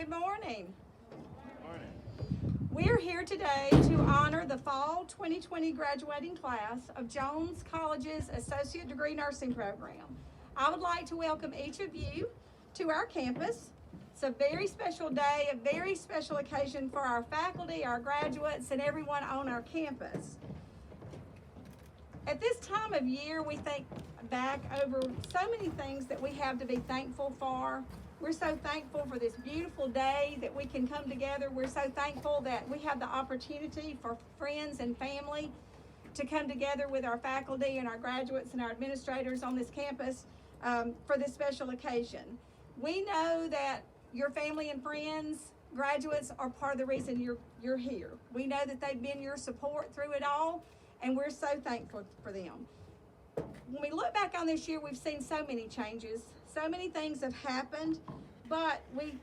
Good morning. Morning. We're here today to honor the fall 2020 graduating class of Jones College's Associate Degree Nursing Program. I would like to welcome each of you to our campus. It's a very special day, a very special occasion for our faculty, our graduates, and everyone on our campus. At this time of year, we think back over so many things that we have to be thankful for. We're so thankful for this beautiful day that we can come together. We're so thankful that we have the opportunity for friends and family to come together with our faculty and our graduates and our administrators on this campus for this special occasion. We know that your family and friends, graduates, are part of the reason you're here. We know that they've been your support through it all, and we're so thankful for them. When we look back on this year, we've seen so many changes. So many things have happened, but we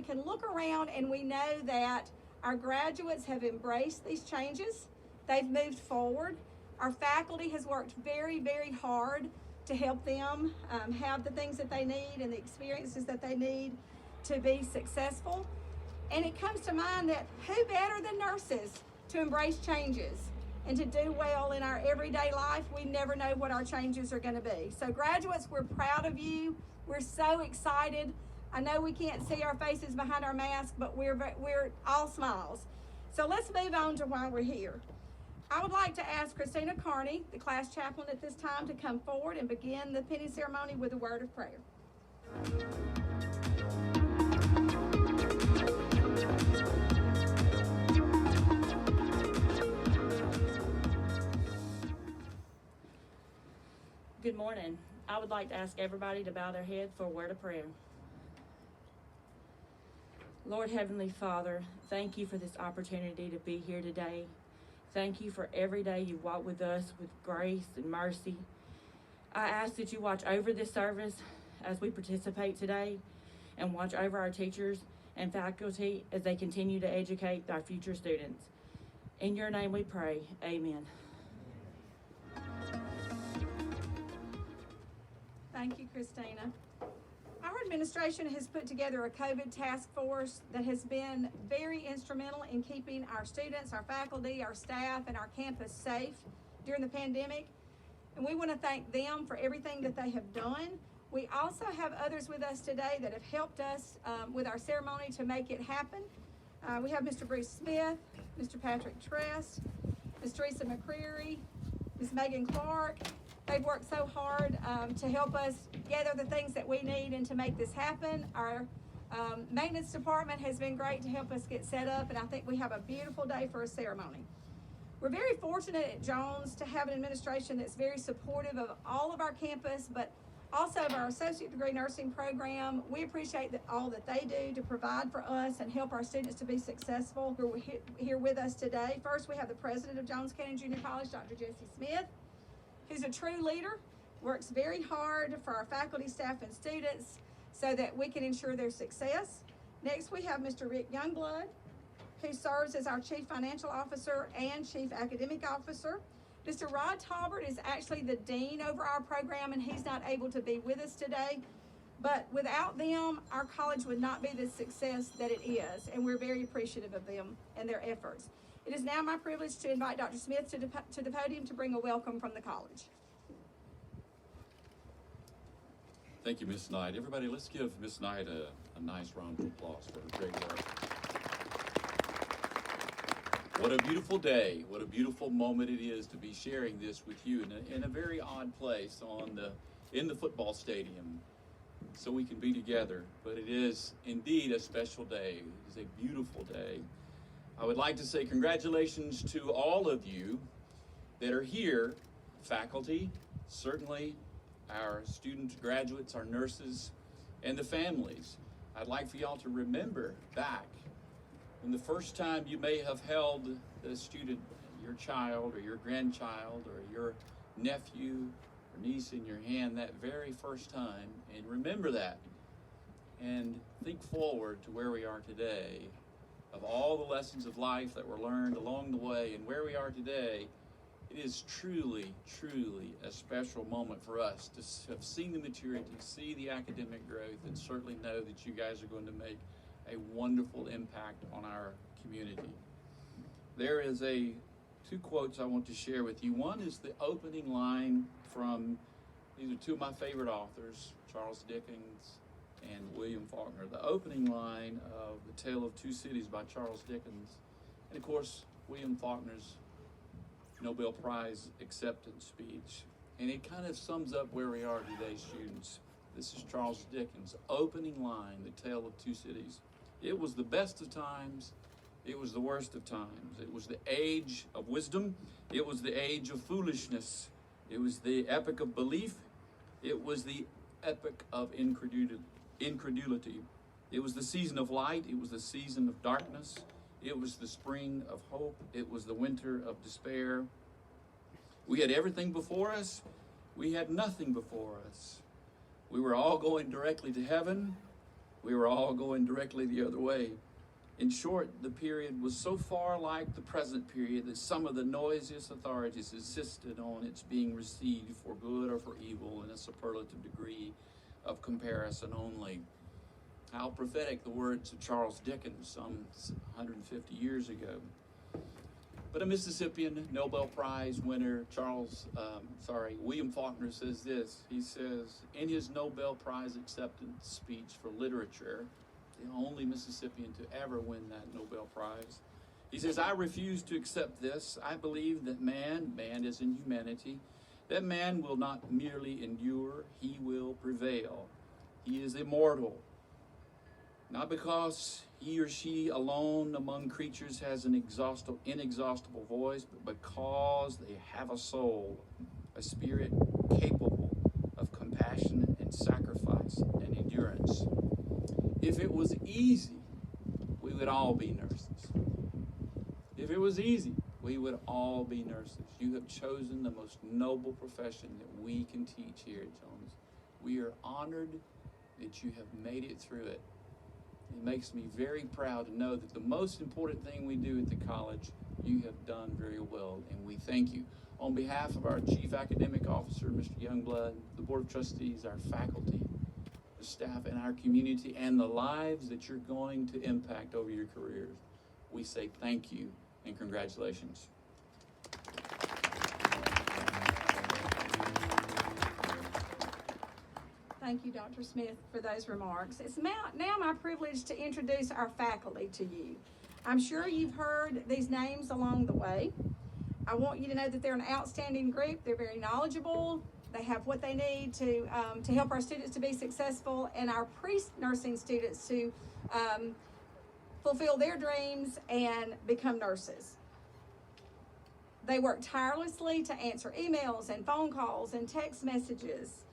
can look around and we know that our graduates have embraced these changes. They've moved forward. Our faculty has worked very, very hard to help them have the things that they need and the experiences that they need to be successful. And it comes to mind that who better than nurses to embrace changes and to do well in our everyday life? We never know what our changes are going to be. So graduates, we're proud of you. We're so excited. I know we can't see our faces behind our masks, but we're all smiles. So let's move on to why we're here. I would like to ask Christina Carney, the class chaplain at this time, to come forward and begin the pinning ceremony with a word of prayer. Good morning. I would like to ask everybody to bow their head for a word of prayer. Lord Heavenly Father, thank you for this opportunity to be here today. Thank you for every day you walk with us with grace and mercy. I ask that you watch over this service as we participate today and watch over our teachers and faculty as they continue to educate our future students. In your name we pray, amen. Thank you, Christina. Our administration has put together a COVID task force that has been very instrumental in keeping our students, our faculty, our staff, and our campus safe during the pandemic. And we want to thank them for everything that they have done. We also have others with us today that have helped us with our ceremony to make it happen. We have Mr. Bruce Smith, Mr. Patrick Trest, Ms. Teresa McCreary, Ms. Megan Clark. They've worked so hard to help us gather the things that we need and to make this happen. Our maintenance department has been great to help us get set up, and I think we have a beautiful day for a ceremony. We're very fortunate at Jones to have an administration that's very supportive of all of our campus, but also of our associate degree nursing program. We appreciate all that they do to provide for us and help our students to be successful. Who are here with us today. First, we have the president of Jones County Junior College, Dr. Jesse Smith, who's a true leader, works very hard for our faculty, staff, and students so that we can ensure their success. Next, we have Mr. Rick Youngblood, who serves as our Chief Financial Officer and Chief Academic Officer. Mr. Rod Talbert is actually the dean over our program, and he's not able to be with us today. But without them, our college would not be the success that it is, and we're very appreciative of them and their efforts. It is now my privilege to invite Dr. Smith to the podium to bring a welcome from the college. Thank you, Ms. Knight. Everybody, let's give Ms. Knight a nice round of applause for her great work. What a beautiful day. What a beautiful moment it is to be sharing this with you in a very odd place in the football stadium so we can be together. But it is indeed a special day. It is a beautiful day. I would like to say congratulations to all of you that are here, faculty, certainly our students, graduates, our nurses, and the families. I'd like for y'all to remember back when the first time you may have held the student, your child or your grandchild or your nephew or niece in your hand that very first time, and remember that and think forward to where we are today, of all the lessons of life that were learned along the way and where we are today. It is truly, truly a special moment for us to have seen the maturity, see the academic growth, and certainly know that you guys are going to make a wonderful impact on our community. There is two quotes I want to share with you. One is the opening line from, these are two of my favorite authors, Charles Dickens and William Faulkner. The opening line of The Tale of Two Cities by Charles Dickens, and of course, William Faulkner's Nobel Prize acceptance speech. And it kind of sums up where we are today, students. This is Charles Dickens' opening line, The Tale of Two Cities. It was the best of times, it was the worst of times. It was the age of wisdom, it was the age of foolishness. It was the epoch of belief, it was the epoch of incredulity. It was the season of light, it was the season of darkness. It was the spring of hope, it was the winter of despair. We had everything before us, we had nothing before us. We were all going directly to heaven, we were all going directly the other way. In short, the period was so far like the present period that some of the noisiest authorities insisted on its being received for good or for evil in a superlative degree of comparison only. How prophetic the words of Charles Dickens some 150 years ago. But a Mississippian Nobel Prize winner, William Faulkner says this. He says, in his Nobel Prize acceptance speech for literature, the only Mississippian to ever win that Nobel Prize, he says, I refuse to accept this. I believe that man is in humanity, that man will not merely endure, he will prevail. He is immortal. Not because he or she alone among creatures has an inexhaustible voice, but because they have a soul, a spirit capable of compassion and sacrifice and endurance. If it was easy, we would all be nurses. If it was easy, we would all be nurses. You have chosen the most noble profession that we can teach here at Jones. We are honored that you have made it through it. It makes me very proud to know that the most important thing we do at the college, you have done very well, and we thank you. On behalf of our Chief Academic Officer, Mr. Youngblood, the Board of Trustees, our faculty, the staff, and our community, and the lives that you're going to impact over your careers, we say thank you and congratulations. Thank you, Dr. Smith, for those remarks. It's now my privilege to introduce our faculty to you. I'm sure you've heard these names along the way. I want you to know that they're an outstanding group. They're very knowledgeable. They have what they need to help our students to be successful and our pre-nursing students to fulfill their dreams and become nurses. They work tirelessly to answer emails and phone calls and text messages.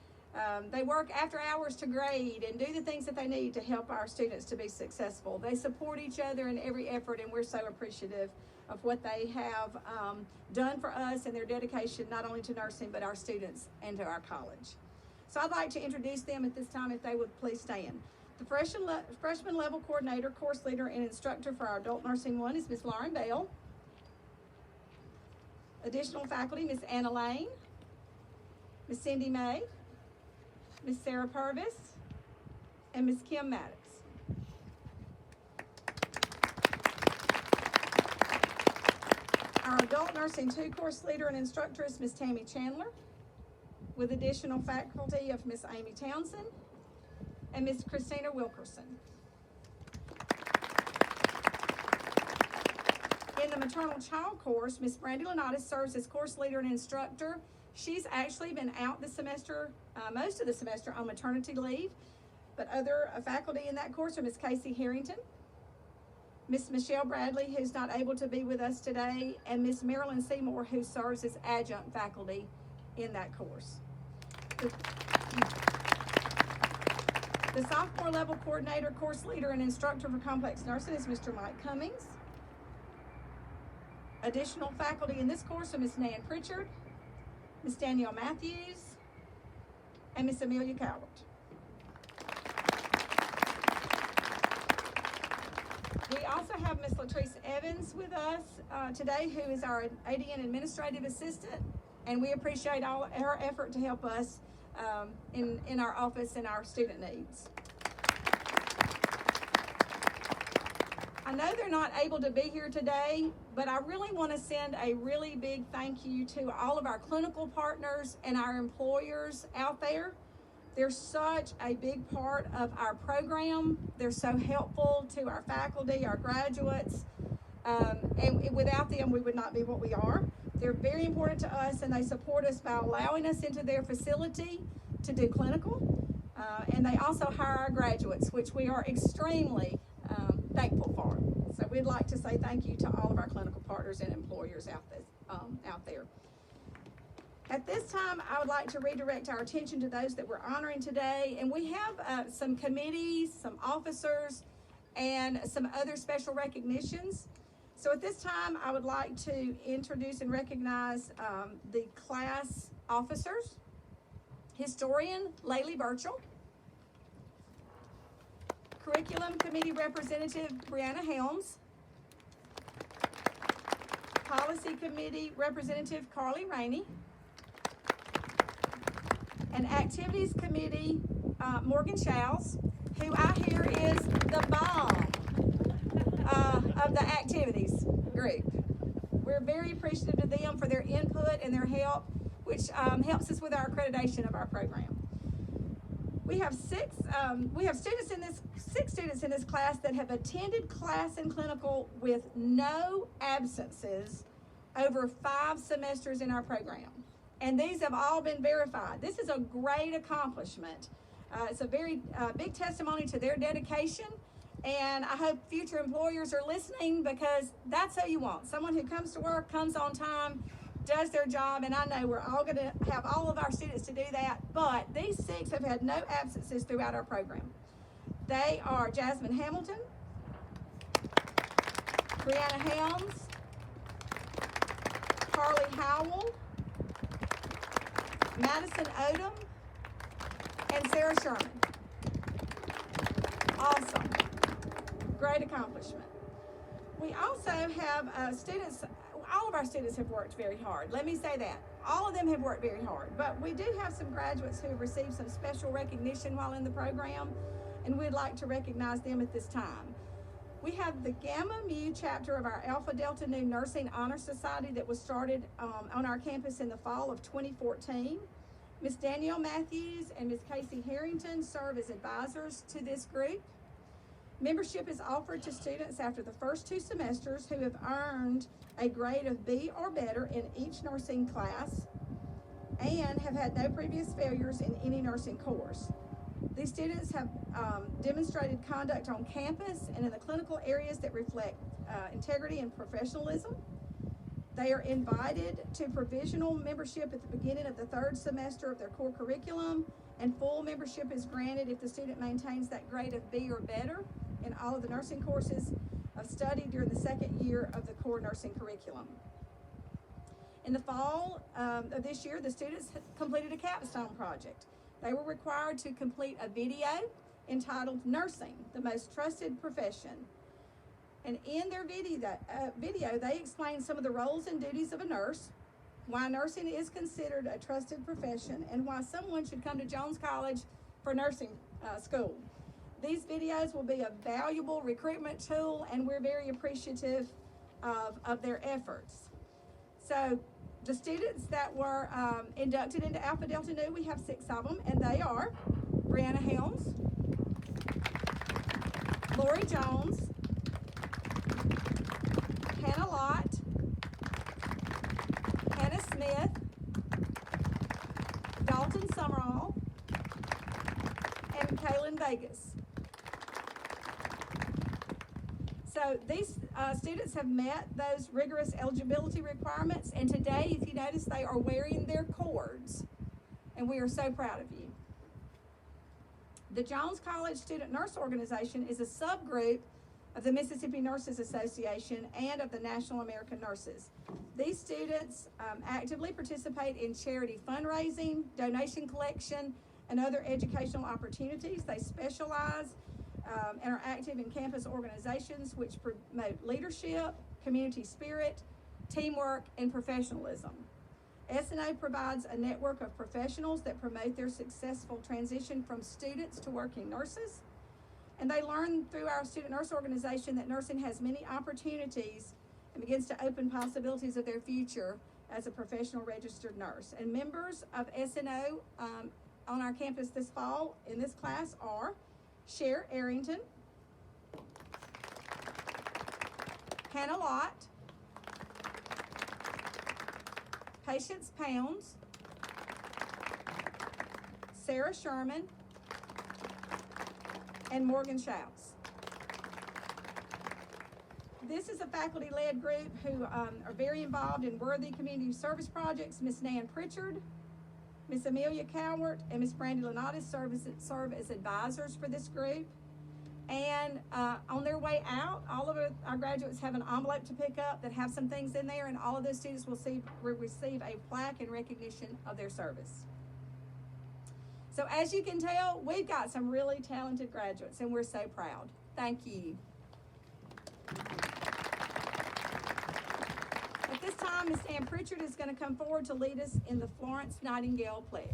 They work after hours to grade and do the things that they need to help our students to be successful. They support each other in every effort, and we're so appreciative of what they have done for us and their dedication not only to nursing but our students and to our college. So I'd like to introduce them at this time if they would please stand. The freshman level coordinator, course leader, and instructor for our adult nursing one is Ms. Lauren Bell. Additional faculty, Ms. Anna Lane, Ms. Cindy May, Ms. Sarah Purvis, and Ms. Kim Maddox. Our adult nursing 2 course leader and instructor is Ms. Tammy Chandler, with additional faculty of Ms. Amy Townsend and Ms. Christina Wilkerson. In the maternal child course, Ms. Brandy Lenatus serves as course leader and instructor. She's actually been out this semester, most of the semester, on maternity leave, but other faculty in that course are Ms. Casey Harrington, Ms. Michelle Bradley, who's not able to be with us today, and Ms. Marilyn Seymour, who serves as adjunct faculty in that course. The sophomore level coordinator, course leader, and instructor for complex nursing is Mr. Mike Cummings. Additional faculty in this course are Ms. Nan Pritchard, Ms. Danielle Matthews, and Ms. Amelia Cowart. We also have Ms. Latrice Evans with us today, who is our ADN administrative assistant, and we appreciate all her effort to help us in our office and our student needs. I know they're not able to be here today, but I really want to send a really big thank you to all of our clinical partners and our employers out there. They're such a big part of our program. They're so helpful to our faculty, our graduates, and without them, we would not be what we are. They're very important to us, and they support us by allowing us into their facility to do clinical, and they also hire our graduates, which we are extremely thankful for. So we'd like to say thank you to all of our clinical partners and employers out there. At this time, I would like to redirect our attention to those that we're honoring today, and we have some committees, some officers, and some other special recognitions. So at this time, I would like to introduce and recognize the class officers. Historian Laylee Burchell, Curriculum Committee Representative Brianna Helms, Policy Committee Representative Carly Rainey, and Activities Committee Morgan Showles, who I hear is the bomb of the activities group. We're very appreciative of them for their input and their help, which helps us with our accreditation of our program. We have six students in this class that have attended class and clinical with no absences over 5 semesters in our program. And these have all been verified. This is a great accomplishment. It's a very big testimony to their dedication, and I hope future employers are listening, because that's who you want. Someone who comes to work, comes on time, does their job, and I know we're all going to have all of our students to do that, but these 6 have had no absences throughout our program. They are Jasmine Hamilton, Brianna Helms, Carly Howell, Madison Odom, and Sarah Sherman. Awesome. Great accomplishment. We also have students, all of our students have worked very hard. Let me say that. All of them have worked very hard, but we do have some graduates who have received some special recognition while in the program, and we'd like to recognize them at this time. We have the Gamma Mu chapter of our Alpha Delta Nu Nursing Honor Society that was started on our campus in the fall of 2014. Ms. Danielle Matthews and Ms. Casey Harrington serve as advisors to this group. Membership is offered to students after the first 2 semesters who have earned a grade of B or better in each nursing class and have had no previous failures in any nursing course. These students have demonstrated conduct on campus and in the clinical areas that reflect integrity and professionalism. They are invited to provisional membership at the beginning of the 3rd semester of their core curriculum, and full membership is granted if the student maintains that grade of B or better in all of the nursing courses of study during the 2nd year of the core nursing curriculum. In the fall of this year, the students completed a capstone project. They were required to complete a video entitled Nursing, the Most Trusted Profession. And in their video, they explained some of the roles and duties of a nurse, why nursing is considered a trusted profession, and why someone should come to Jones College for nursing school. These videos will be a valuable recruitment tool, and we're very appreciative of their efforts. So the students that were inducted into Alpha Delta Nu, we have 6 of them, and they are Brianna Helms, Lori Jones, Hannah Lott, Hannah Smith, Dalton Summerall, and Kaylin Vegas. So these students have met those rigorous eligibility requirements, and today, if you notice, they are wearing their cords, and we are so proud of you. The Jones College Student Nurse Organization is a subgroup of the Mississippi Nurses Association and of the National American Nurses. These students actively participate in charity fundraising, donation collection, and other educational opportunities. They specialize and are active in campus organizations which promote leadership, community spirit, teamwork, and professionalism. SNO provides a network of professionals that promote their successful transition from students to working nurses. And they learn through our student nurse organization that nursing has many opportunities and begins to open possibilities of their future as a professional registered nurse. And members of SNO on our campus this fall in this class are Cher Arrington, Hannah Lott, Patience Pounds, Sarah Sherman, and Morgan Shouts. This is a faculty-led group who are very involved in worthy community service projects. Miss Nan Pritchard, Miss Amelia Cowart, and Miss Brandy Lenatis serve as advisors for this group. And on their way out, all of our graduates have an envelope to pick up that have some things in there, and all of those students will receive a plaque in recognition of their service. So as you can tell, we've got some really talented graduates, and we're so proud. Thank you. At this time, Ms. Ann Pritchard is going to come forward to lead us in the Florence Nightingale Pledge.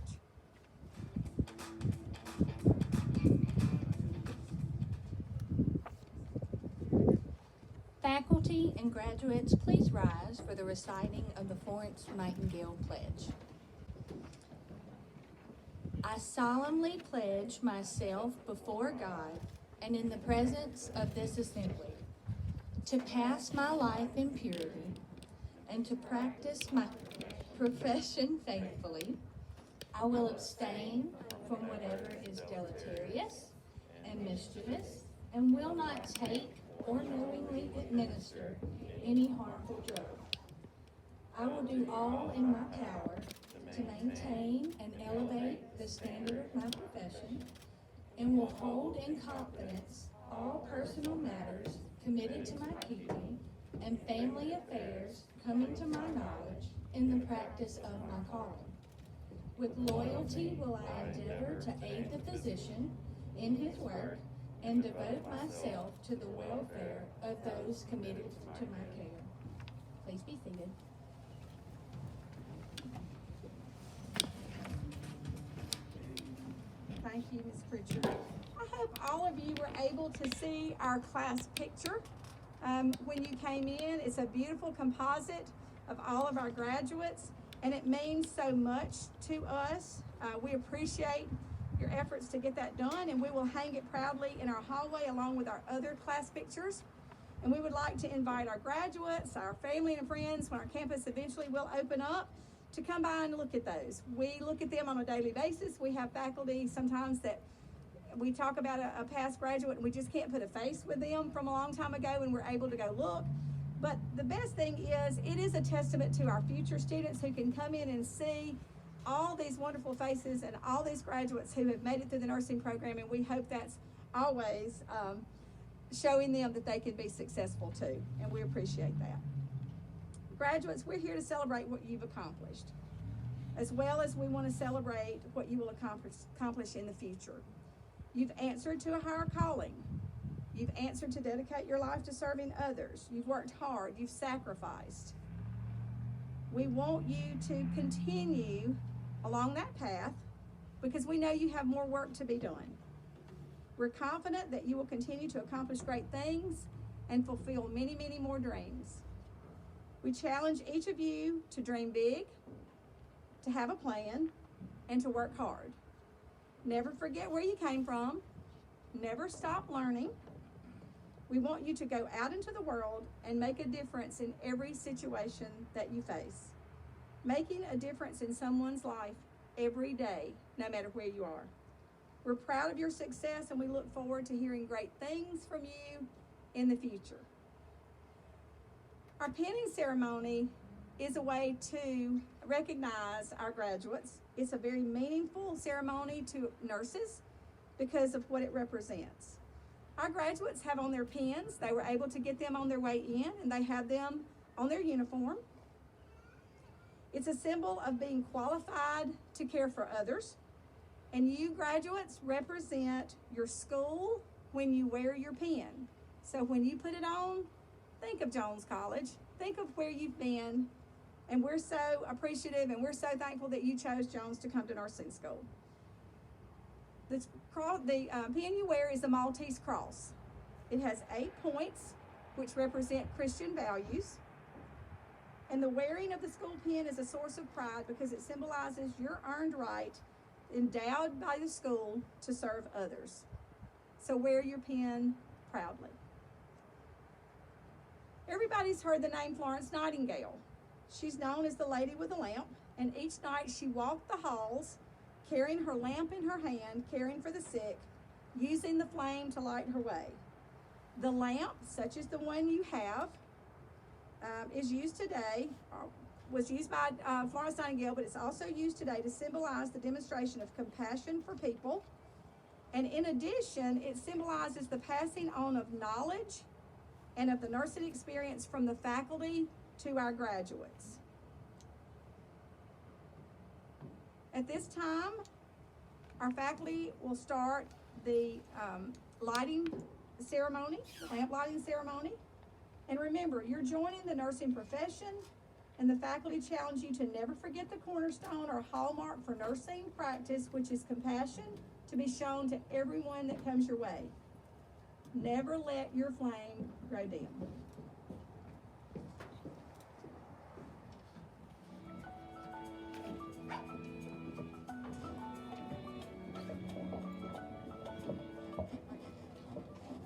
Faculty and graduates, please rise for the reciting of the Florence Nightingale Pledge. I solemnly pledge myself before God and in the presence of this assembly to pass my life in purity and to practice my profession faithfully. I will abstain from whatever is deleterious and mischievous and will not take or knowingly administer any harmful drug. I will do all in my power to maintain and elevate the standard of my profession and will hold in confidence all personal matters committed to my keeping and family affairs coming to my knowledge in the practice of my calling. With loyalty will I endeavor to aid the physician in his work and devote myself to the welfare of those committed to my care. Please be seated. Thank you, Ms. Pritchard. I hope all of you were able to see our class picture when you came in. It's a beautiful composite of all of our graduates, and it means so much to us. We appreciate your efforts to get that done, and we will hang it proudly in our hallway along with our other class pictures. And we would like to invite our graduates, our family and friends, when our campus eventually will open up, to come by and look at those. We look at them on a daily basis. We have faculty sometimes that we talk about a past graduate and we just can't put a face with them from a long time ago, and we're able to go look. But the best thing is, it is a testament to our future students who can come in and see all these wonderful faces and all these graduates who have made it through the nursing program, and we hope that's always showing them that they can be successful too, and we appreciate that. Graduates, we're here to celebrate what you've accomplished, as well as we want to celebrate what you will accomplish in the future. You've answered to a higher calling. You've answered to dedicate your life to serving others. You've worked hard. You've sacrificed. We want you to continue along that path because we know you have more work to be done. We're confident that you will continue to accomplish great things and fulfill many, many more dreams. We challenge each of you to dream big, to have a plan, and to work hard. Never forget where you came from. Never stop learning. We want you to go out into the world and make a difference in every situation that you face. Making a difference in someone's life every day, no matter where you are. We're proud of your success, and we look forward to hearing great things from you in the future. Our pinning ceremony is a way to recognize our graduates. It's a very meaningful ceremony to nurses because of what it represents. Our graduates have on their pins. They were able to get them on their way in, and they have them on their uniform. It's a symbol of being qualified to care for others. And you graduates represent your school when you wear your pin. So when you put it on, think of Jones College. Think of where you've been. And we're so appreciative and we're so thankful that you chose Jones to come to nursing school. The pin you wear is a Maltese cross. It has 8 points, which represent Christian values. And the wearing of the school pin is a source of pride because it symbolizes your earned right, endowed by the school, to serve others. So wear your pin proudly. Everybody's heard the name Florence Nightingale. She's known as the Lady with a Lamp, and each night she walked the halls carrying her lamp in her hand, caring for the sick, using the flame to light her way. The lamp, such as the one you have, is used today, was used by Florence Nightingale, but it's also used today to symbolize the demonstration of compassion for people. And in addition, it symbolizes the passing on of knowledge and of the nursing experience from the faculty to our graduates. At this time, our faculty will start the lighting ceremony, lamp lighting ceremony. And remember, you're joining the nursing profession, and the faculty challenge you to never forget the cornerstone or hallmark for nursing practice, which is compassion, to be shown to everyone that comes your way. Never let your flame grow dim.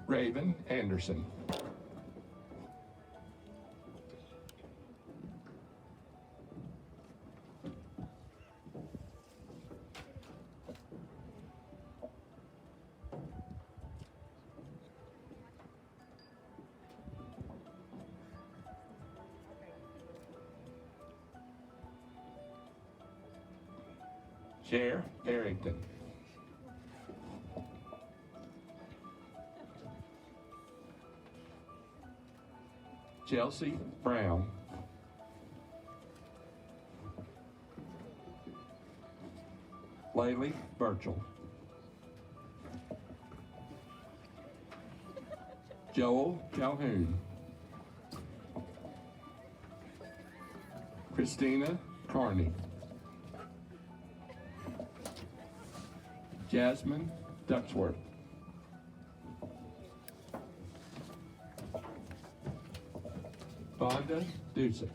Raven Anderson. Cher Arrington. Chelsea Brown. Laylee Birchall. Joel Calhoun. Christina Carney. Jasmine Ducksworth. Vonda Dusick.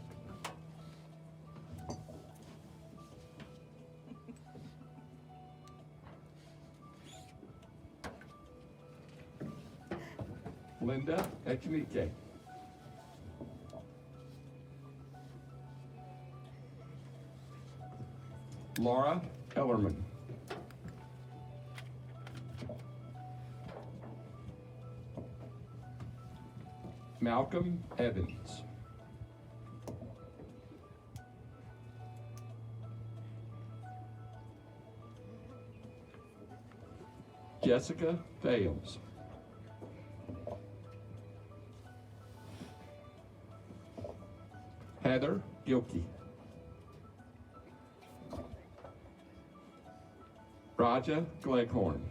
Linda Echenike. Laura Ellerman. Malcolm Evans. Jessica Fales. Heather Gilkey. Raja Gleghorn.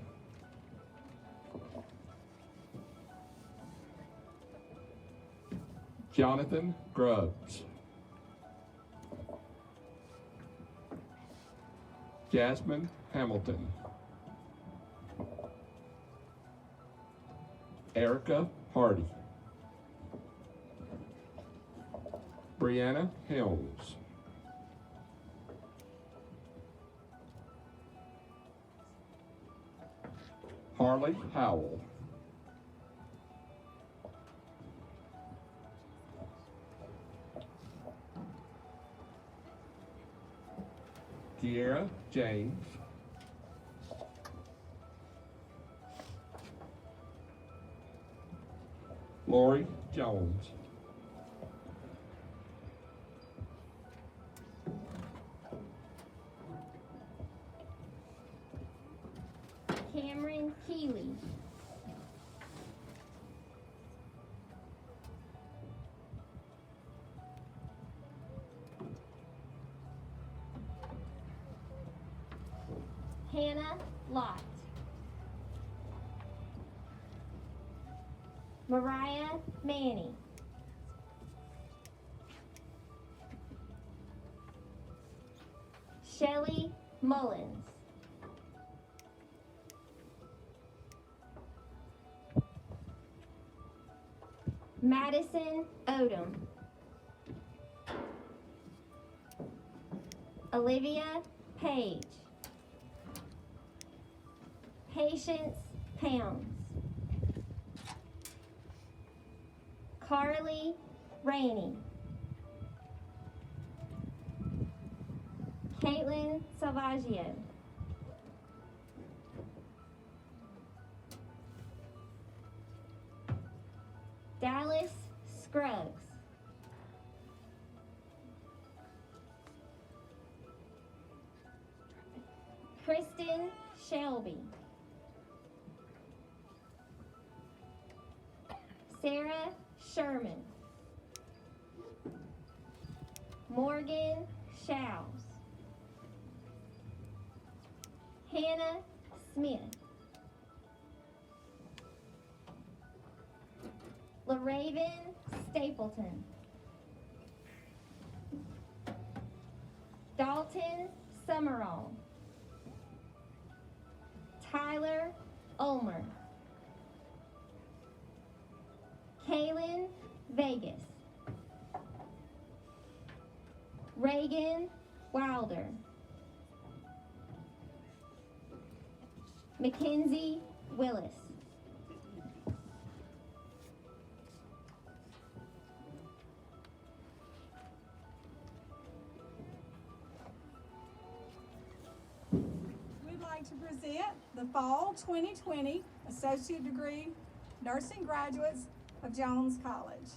Jonathan Grubbs. Jasmine Hamilton. Erica Hardy. Brianna Helms. Harley Howell. Kiera James. Lori Jones. Cameron Keeley. Hannah Lott. Mariah Manny. Shelley Mullins. Madison Odom. Olivia Page. Patience Pounds. Carly Rainey. Caitlin Salvaggio. Dallas Scruggs. Kristen Shelby. Sarah Sherman. Morgan Shouse. Hannah Smith. LaRaven Stapleton. Dalton Summerall. Tyler Ulmer. Kaylin Vegas. Reagan Wilder. Mackenzie Willis. We'd like to present the Fall 2020 Associate Degree Nursing Graduates of Jones College.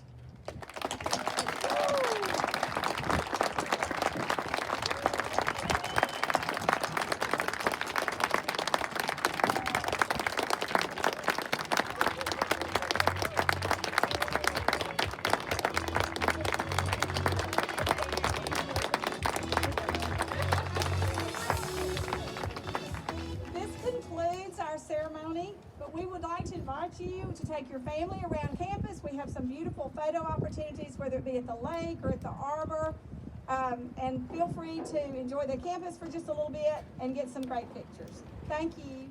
This concludes our ceremony, but we would like to invite you to take your family around campus. We have some beautiful photo opportunities, whether it be at the lake or at the arbor. And feel free to enjoy the campus for just a little bit and get some great pictures. Thank you.